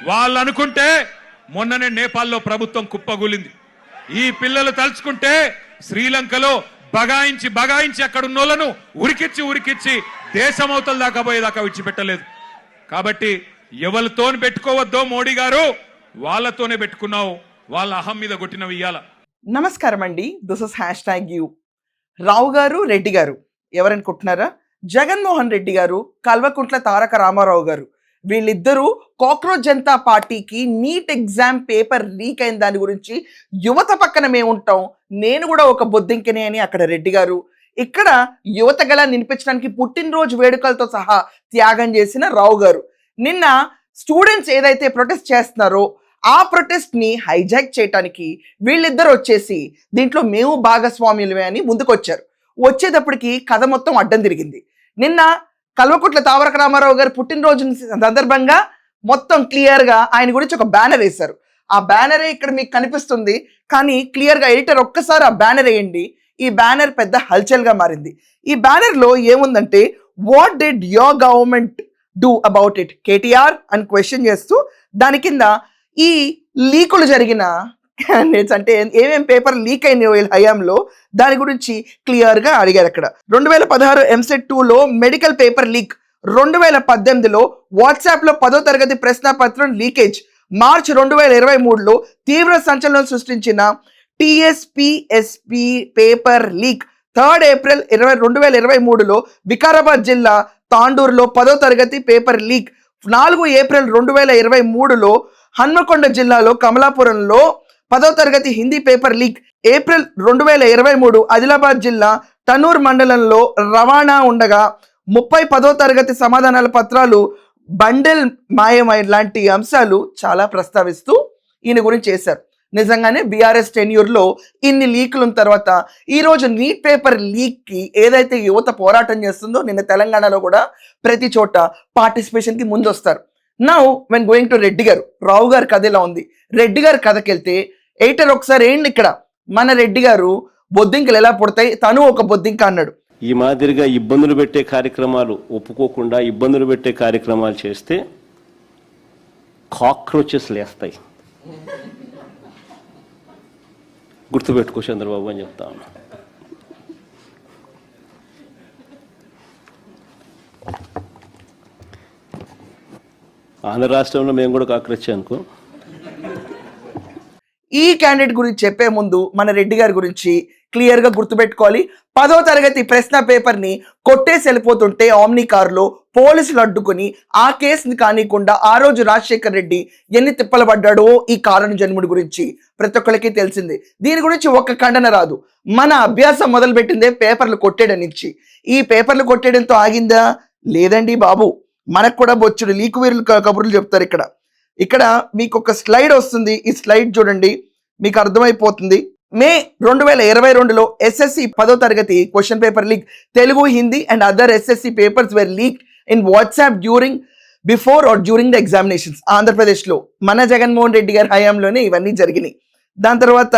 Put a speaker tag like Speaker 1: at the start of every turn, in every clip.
Speaker 1: వాళ్ళు అనుకుంటే మొన్ననే నేపాల్లో ప్రభుత్వం కుప్పగూలింది. ఈ పిల్లలు తలుచుకుంటే శ్రీలంకలో బగాయించి అక్కడున్నోళ్లను ఉరికిచ్చి దేశమవతల దాకా పోయేదాకా విడిచిపెట్టలేదు. కాబట్టి ఎవరితోని పెట్టుకోవద్దో మోడీ గారు, వాళ్ళతోనే పెట్టుకున్నావు. వాళ్ళ అహం మీద కొట్టినవి ఇయ్యాల.
Speaker 2: నమస్కారం అండి, దిస్ ఇస్ #you. రావు గారు, రెడ్డి గారు ఎవరనుకుంటున్నారా? జగన్మోహన్ రెడ్డి గారు, కల్వకుంట్ల తారక రామారావు గారు, వీళ్ళిద్దరూ కాక్రోచ్ జనతా పార్టీకి నీట్ ఎగ్జామ్ పేపర్ లీక్ అయిన దాని గురించి యువత పక్కన మేము ఉంటాం, నేను కూడా ఒక బొద్దింకనే అని అక్కడ రెడ్డి గారు, ఇక్కడ యువత గల నినిపించడానికి పుట్టినరోజు వేడుకలతో సహా త్యాగం చేసిన రావు గారు. నిన్న స్టూడెంట్స్ ఏదైతే ప్రొటెస్ట్ చేస్తున్నారో ఆ ప్రొటెస్ట్ ని హైజాక్ చేయడానికి వీళ్ళిద్దరు వచ్చేసి దీంట్లో మేము భాగస్వామ్యులమే అని ముందుకొచ్చారు. వచ్చేటప్పటికి కథ మొత్తం అడ్డం తిరిగింది. నిన్న కల్వకుంట్ల తారక రామారావు గారు పుట్టినరోజు సందర్భంగా మొత్తం క్లియర్ గా ఆయన గురించి ఒక బ్యానర్ వేశారు. ఆ బ్యానరే ఇక్కడ మీకు కనిపిస్తుంది, కానీ క్లియర్ గా ఎడిటర్ ఒక్కసారి ఆ బ్యానర్ వేయండి. ఈ బ్యానర్ పెద్ద హల్చల్ గా మారింది. ఈ బ్యానర్ లో ఏముందంటే, what did your government do about it KTR అని క్వశ్చన్ చేస్తూ దాని కింద ఈ లీకులు జరిగిన క్యాండిడేట్స్ అంటే ఏమేం పేపర్ లీక్ అయిన హయాంలో దాని గురించి క్లియర్ గా అడిగారు. అక్కడ 2016 ఎంసెట్ 2లో మెడికల్ పేపర్ లీక్, 2018లో వాట్సాప్ లో 10వ తరగతి ప్రశ్నపత్రం లీకేజ్, మార్చ్ 2023లో తీవ్ర సంచలనం సృష్టించిన TSPSP పేపర్ లీక్, 3 ఏప్రిల్ 2023లో వికారాబాద్ జిల్లా తాండూరులో 10వ తరగతి పేపర్ లీక్, 4 ఏప్రిల్ 2023లో హన్మకొండ జిల్లాలో కమలాపురంలో 10వ తరగతి Hindi paper leak, April 2023 Adilabad జిల్లా తనూర్ మండలంలో రవాణా ఉండగా 30 10వ తరగతి సమాధానాల పత్రాలు బండిల్ మాయమై లాంటి అంశాలు చాలా ప్రస్తావిస్తూ ఈయన గురించి చేశారు. నిజంగానే బీఆర్ఎస్ టెన్యూర్లో ఇన్ని లీకుల తర్వాత ఈరోజు నీట్ పేపర్ లీక్కి ఏదైతే యువత పోరాటం చేస్తుందో, నిన్న తెలంగాణలో కూడా ప్రతి చోట పార్టిసిపేషన్కి ముందు వస్తారు. Now when going to Reddy గారు, రావు గారి కథ ఇలా ఉంది. రెడ్డి గారి కథకి వెళ్తే ఎయిటర్ ఒకసారి ఏంటి ఇక్కడ మన రెడ్డి గారు బొద్దింకలు ఎలా పుడతాయి, తను ఒక బొద్దింక అన్నాడు.
Speaker 3: ఈ మాదిరిగా ఇబ్బందులు పెట్టే కార్యక్రమాలు ఒప్పుకోకుండా ఇబ్బందులు పెట్టే కార్యక్రమాలు చేస్తే కాక్రోచెస్ లేస్తాయి, గుర్తుపెట్టుకో చంద్రబాబు అని చెప్తా ఉన్నా. ఆంధ్ర రాష్ట్రంలో మేము కూడా కాక్రోచ్ అనుకో.
Speaker 2: ఈ క్యాండిడేట్ గురించి చెప్పే ముందు మన రెడ్డి గారి గురించి క్లియర్ గా గుర్తుపెట్టుకోవాలి. 10వ తరగతి ప్రశ్న పేపర్ ని కొట్టేసి వెళ్ళిపోతుంటే ఆమ్ని కారులో పోలీసులు అడ్డుకుని ఆ కేసుని కానికుండా ఆ రోజు రాజశేఖర్ రెడ్డి ఎన్ని తిప్పలు పడ్డాడో ఈ కారణ జన్ముడి గురించి ప్రతి ఒక్కరికి తెలిసింది. దీని గురించి ఒక్క ఖండన రాదు. మన అభ్యాసం మొదలు పెట్టిందే పేపర్లు కొట్టేయడానికి. ఈ పేపర్లు కొట్టేయడంతో ఆగిందా? లేదండి బాబు, మనకు కూడా బొచ్చుడు లీకు వీరులు కబుర్లు చెప్తారు. ఇక్కడ మీకు ఒక స్లైడ్ వస్తుంది, ఈ స్లైడ్ చూడండి, మీకు అర్థమైపోతుంది. మే 2022లో SSC 10వ తరగతి question paper leak, Telugu, Hindi and other SSC papers were leak in WhatsApp before or during the examinations. ఆంధ్రప్రదేశ్లో మన జగన్మోహన్ రెడ్డి గారి హయాంలోనే ఇవన్నీ జరిగినాయి. దాని తర్వాత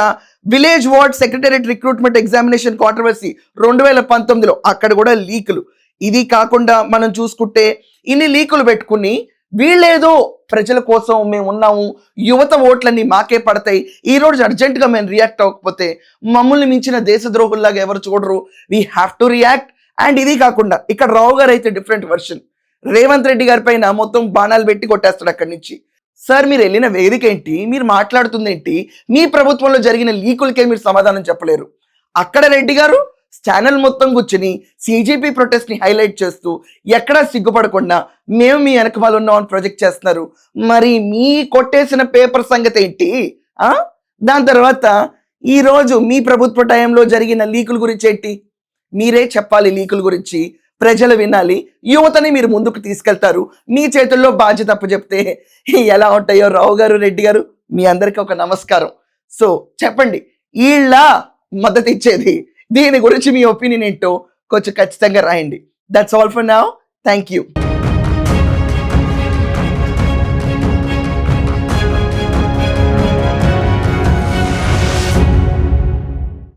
Speaker 2: village ward secretariat recruitment examination controversy 2019లో, అక్కడ కూడా లీకులు. ఇది కాకుండా మనం చూసుకుంటే ఇన్ని లీకులు పెట్టుకుని వీళ్ళేదో ప్రజల కోసం మేము ఉన్నాము, యువత ఓట్లన్నీ మాకే పడతాయి, ఈ రోజు అర్జెంటుగా మేము రియాక్ట్ అవ్వకపోతే మమ్మల్ని మించిన దేశద్రోహుల్లాగా ఎవరు చూడరు, we have to react. And ఇది కాకుండా ఇక్కడ రావు గారు అయితే డిఫరెంట్ వర్షన్, రేవంత్ రెడ్డి గారి పైన మొత్తం బాణాలు పెట్టి కొట్టేస్తాడు అక్కడి నుంచి. సార్, మీరు వెళ్ళిన వేదిక ఏంటి, మీరు మాట్లాడుతుంది ఏంటి, మీ ప్రభుత్వంలో జరిగిన లీకులకే మీరు సమాధానం చెప్పలేరు. అక్కడ రెడ్డి గారు ఛానల్ మొత్తం కూర్చుని CGP ప్రొటెస్ట్ ని హైలైట్ చేస్తూ ఎక్కడా సిగ్గుపడకుండా మేము మీ వెనక వాళ్ళు ఉన్నామని ప్రొజెక్ట్ చేస్తున్నారు. మరి మీ కొట్టేసిన పేపర్ సంగతి ఏంటి? దాని తర్వాత ఈరోజు మీ ప్రభుత్వ టైంలో జరిగిన లీకుల గురించి ఏంటి? మీరే చెప్పాలి. లీకుల గురించి ప్రజలు వినాలి, యువతని మీరు ముందుకు తీసుకెళ్తారు. మీ చేతుల్లో బాధ్యత తప్పు చెప్తే ఎలా ఉంటాయో రావు గారు, రెడ్డి గారు, మీ అందరికీ ఒక నమస్కారం. సో చెప్పండి, వీళ్ళ మద్దతు ఇచ్చేది? దీని గురించి మీ ఒపీనియన్ ఏంటో కొంచెం ఖచ్చితంగా రాయండి. That's all for now. Thank you.